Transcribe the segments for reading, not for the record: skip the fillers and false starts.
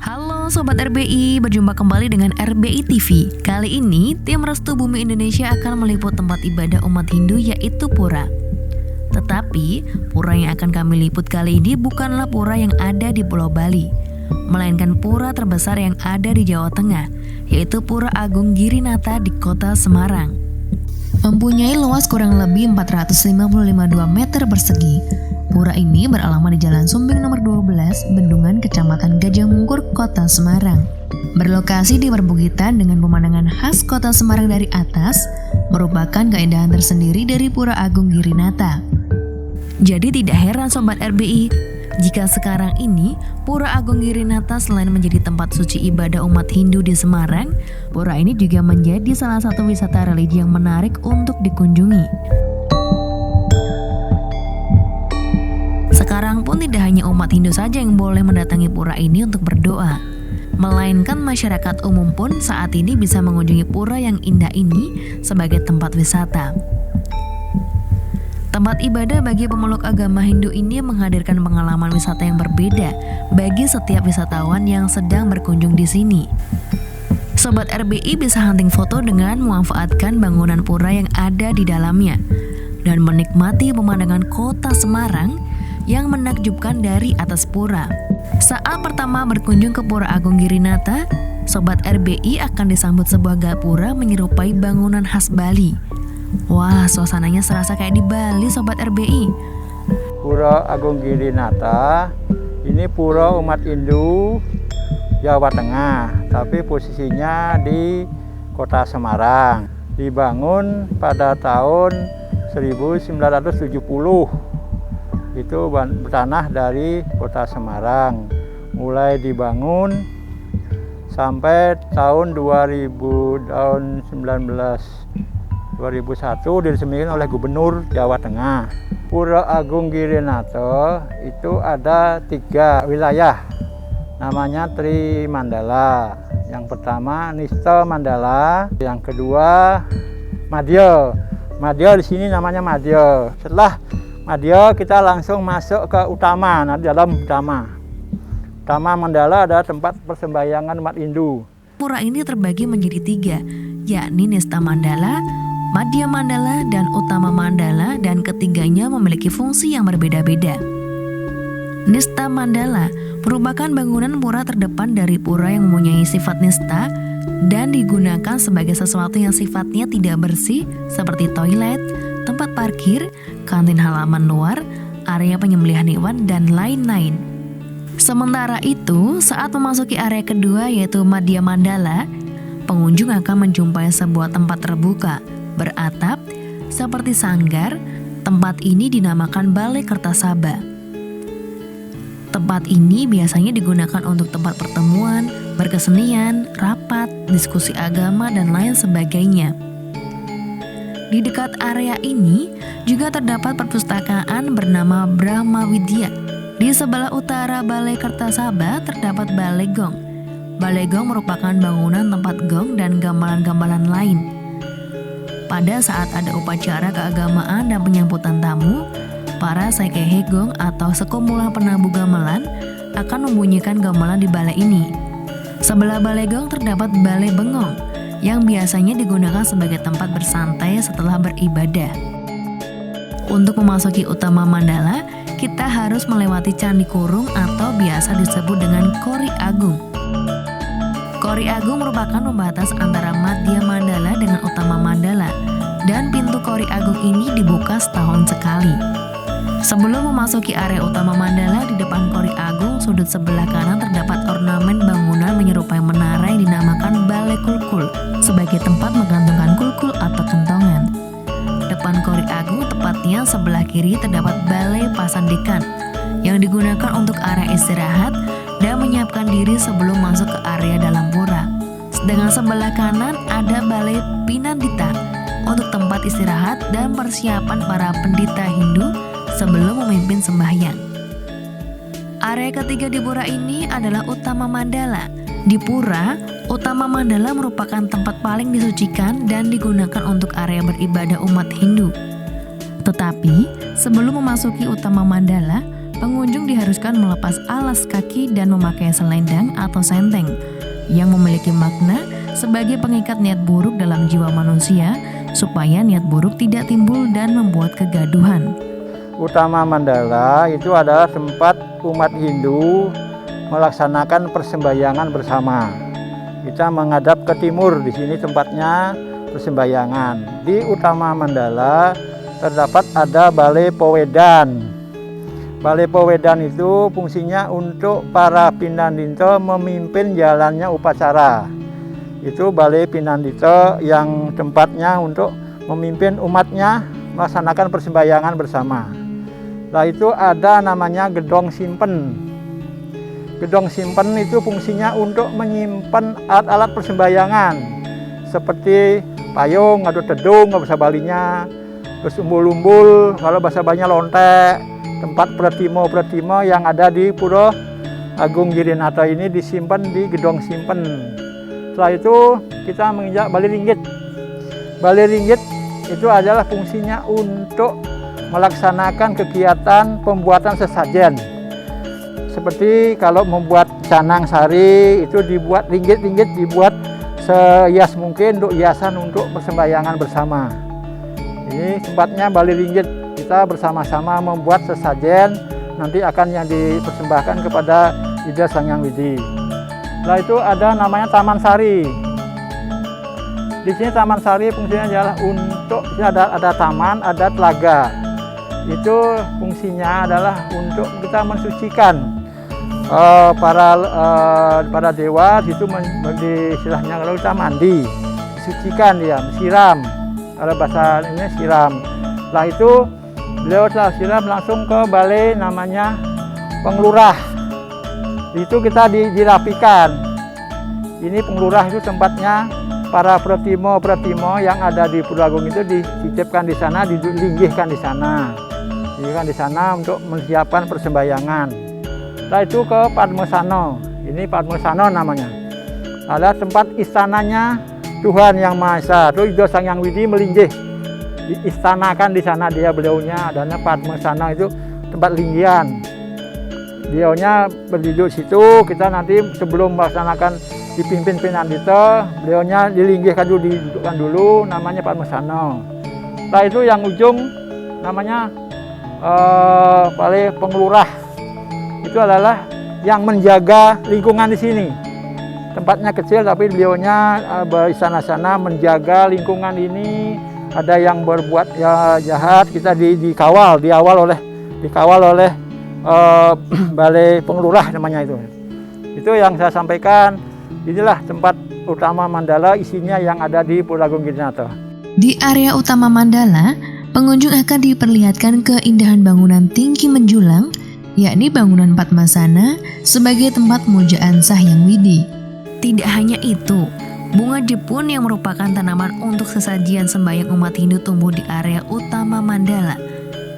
Halo Sobat RBI, berjumpa kembali dengan RBI TV. Kali ini, tim Restu Bumi Indonesia akan meliput tempat ibadah umat Hindu yaitu pura. Tetapi, pura yang akan kami liput kali ini bukanlah pura yang ada di Pulau Bali, melainkan pura terbesar yang ada di Jawa Tengah, yaitu Pura Agung Girinata di Kota Semarang. Mempunyai luas kurang lebih 455,2 meter persegi. Pura ini beralamat di Jalan Sumbing nomor 12, Bendungan, Kecamatan Gajah Mungkur, Kota Semarang. Berlokasi di perbukitan dengan pemandangan khas Kota Semarang dari atas, merupakan keindahan tersendiri dari Pura Agung Girinata. Jadi tidak heran Sobat RBI, jika sekarang ini Pura Agung Girinata selain menjadi tempat suci ibadah umat Hindu di Semarang, pura ini juga menjadi salah satu wisata religi yang menarik untuk dikunjungi. Sekarang pun tidak hanya umat Hindu saja yang boleh mendatangi pura ini untuk berdoa, melainkan masyarakat umum pun saat ini bisa mengunjungi pura yang indah ini sebagai tempat wisata. Tempat ibadah bagi pemeluk agama Hindu ini menghadirkan pengalaman wisata yang berbeda bagi setiap wisatawan yang sedang berkunjung di sini. Sobat RBI bisa hunting foto dengan memanfaatkan bangunan pura yang ada di dalamnya dan menikmati pemandangan kota Semarang yang menakjubkan dari atas pura. Saat pertama berkunjung ke Pura Agung Girinata, Sobat RBI akan disambut sebuah gapura menyerupai bangunan khas Bali. Wah, suasananya serasa kayak di Bali Sobat RBI. Pura Agung Girinata ini pura umat Hindu Jawa Tengah, tapi posisinya di Kota Semarang. Dibangun pada tahun 1970. Itu bertanah dari Kota Semarang. Mulai dibangun sampai tahun 2001 diresmikan oleh Gubernur Jawa Tengah. Pura Agung Girinata itu ada 3 wilayah, namanya Tri Mandala. Yang pertama Nista Mandala, yang kedua Madya. Madya di sini namanya Madya. Setelah Madya kita langsung masuk ke Utama. Nah, di dalam Utama Mandala ada tempat persembahyangan umat Hindu. Pura ini terbagi menjadi 3, yakni Nista Mandala, Madya Mandala, dan Utama Mandala, dan ketiganya memiliki fungsi yang berbeda-beda. Nista Mandala merupakan bangunan pura terdepan dari pura yang mempunyai sifat nista dan digunakan sebagai sesuatu yang sifatnya tidak bersih seperti toilet, tempat parkir, kantin halaman luar, area penyembelihan hewan, dan lain-lain. Sementara itu, saat memasuki area kedua yaitu Madya Mandala, pengunjung akan menjumpai sebuah tempat terbuka, beratap, seperti sanggar. Tempat ini dinamakan Balai Kertasaba. Tempat ini biasanya digunakan untuk tempat pertemuan, berkesenian, rapat, diskusi agama, dan lain sebagainya. Di dekat area ini juga terdapat perpustakaan bernama Brahma Widya. Di sebelah utara Balai Kertasaba terdapat Balai Gong. Balai Gong merupakan bangunan tempat gong dan gamelan-gamelan lain. Pada saat ada upacara keagamaan dan penyambutan tamu, para sekehe gong atau sekumpulan penabuh gamelan akan membunyikan gamelan di balai ini. Sebelah Balai Gong terdapat Balai Bengong, yang biasanya digunakan sebagai tempat bersantai setelah beribadah. Untuk memasuki Utama Mandala, kita harus melewati Candi Kurung atau biasa disebut dengan Kori Agung. Kori Agung merupakan pembatas antara Madya Mandala dengan Utama Mandala, dan pintu Kori Agung ini dibuka setahun sekali. Sebelum memasuki area Utama Mandala, di depan Kori Agung, sudut sebelah kanan terdapat ornamen bangunan menyerupai menara yang dinamakan Balai Kulkul sebagai tempat menggantungkan kulkul atau kentongan. Depan Kori Agung, tepatnya sebelah kiri terdapat Balai Pasandikan yang digunakan untuk area istirahat dan menyiapkan diri sebelum masuk ke area dalam pura. Sedangkan sebelah kanan ada Balai Pinandita untuk tempat istirahat dan persiapan para pendeta Hindu sebelum memimpin sembahyang. Area ketiga di pura ini adalah Utama Mandala. Di pura, Utama Mandala merupakan tempat paling disucikan dan digunakan untuk area beribadah umat Hindu. Tetapi, sebelum memasuki Utama Mandala, pengunjung diharuskan melepas alas kaki dan memakai selendang atau senteng yang memiliki makna sebagai pengikat niat buruk dalam jiwa manusia supaya niat buruk tidak timbul dan membuat kegaduhan. Utama Mandala itu adalah tempat umat Hindu melaksanakan persembahyangan bersama. Kita menghadap ke timur, di sini tempatnya persembahyangan. Di Utama Mandala terdapat ada Balai Powedan. Balai Powedan itu fungsinya untuk para Pinandita memimpin jalannya upacara. Itu Balai Pinandita yang tempatnya untuk memimpin umatnya melaksanakan persembahyangan bersama. Nah itu ada namanya Gedong Simpen. Gedong Simpen itu fungsinya untuk menyimpan alat-alat persembahyangan seperti payung atau tedung kalau bahasa Balinya, terus umbul-umbul kalau bahasa Balinya lontek, tempat pretimo yang ada di Pura Agung Girinata ini disimpan di Gedong Simpen. Setelah itu kita menginjak Balai Ringgit. Balai Ringgit itu adalah fungsinya untuk melaksanakan kegiatan pembuatan sesajen. Seperti kalau membuat canang sari itu dibuat ringgit dibuat sehias mungkin untuk hiasan untuk persembahyangan bersama. Ini tempatnya Balai Ringgit. Kita bersama-sama membuat sesajen nanti akan yang dipersembahkan kepada Ida Sang Hyang Widi. Setelah itu ada namanya Taman Sari. Di sini Taman Sari fungsinya adalah untuk ada taman, ada telaga. Itu fungsinya adalah untuk kita mensucikan para dewa. Itu istilahnya kalau kita mandi, disucikan dia, siram. Kalau bahasa ini siram. Setelah itu beliau setelah siram langsung ke balai namanya Penglurah. Itu kita dirapikan. Ini Penglurah itu tempatnya para pretimo yang ada di Pura Agung itu dititipkan di sana, dilinggihkan di sana. Dilinggihkan di sana untuk menyiapkan persembahyangan. Setelah itu ke Padmasana. Ini Padmasana namanya. Ada tempat istananya Tuhan Yang Maha Esa. Itu Ida Sang Hyang Widi melinggih. Diistanakan di sana beliaunya. Adanya Padmasana itu tempat linggihan. Beliaunya berduduk situ. Kita nanti sebelum melaksanakan dipimpin Pinandita, beliaunya dilinggihkan dulu, didudukkan dulu, namanya Padmasana. Setelah itu yang ujung namanya Balai Penglurah. Itu adalah yang menjaga lingkungan di sini. Tempatnya kecil tapi beliaunya berisana-sana menjaga lingkungan ini. Ada yang berbuat jahat, kita dikawal oleh Balai Penglurah namanya itu. Itu yang saya sampaikan. Inilah tempat utama Mandala, isinya yang ada di Pura Agung Girinata. Di area utama Mandala, pengunjung akan diperlihatkan keindahan bangunan tinggi menjulang, yakni bangunan Padmasana sebagai tempat pemujaan Sang Hyang Widi. Tidak hanya itu, bunga jepun yang merupakan tanaman untuk sesajian sembahyang umat Hindu tumbuh di area utama Mandala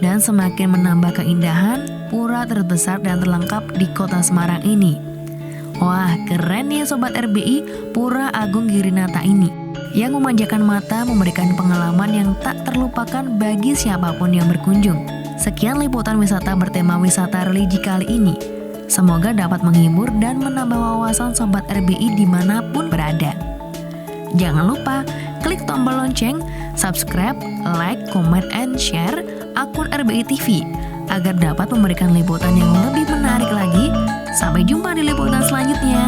dan semakin menambah keindahan pura terbesar dan terlengkap di kota Semarang ini. Wah, keren ya Sobat RBI, Pura Agung Girinata ini yang memanjakan mata, memberikan pengalaman yang tak terlupakan bagi siapapun yang berkunjung. Sekian liputan wisata bertema wisata religi kali ini. Semoga dapat menghibur dan menambah wawasan Sobat RBI dimanapun berada. Jangan lupa klik tombol lonceng, subscribe, like, comment, and share akun RBI TV agar dapat memberikan liputan yang lebih menarik lagi. Sampai jumpa di liputan selanjutnya.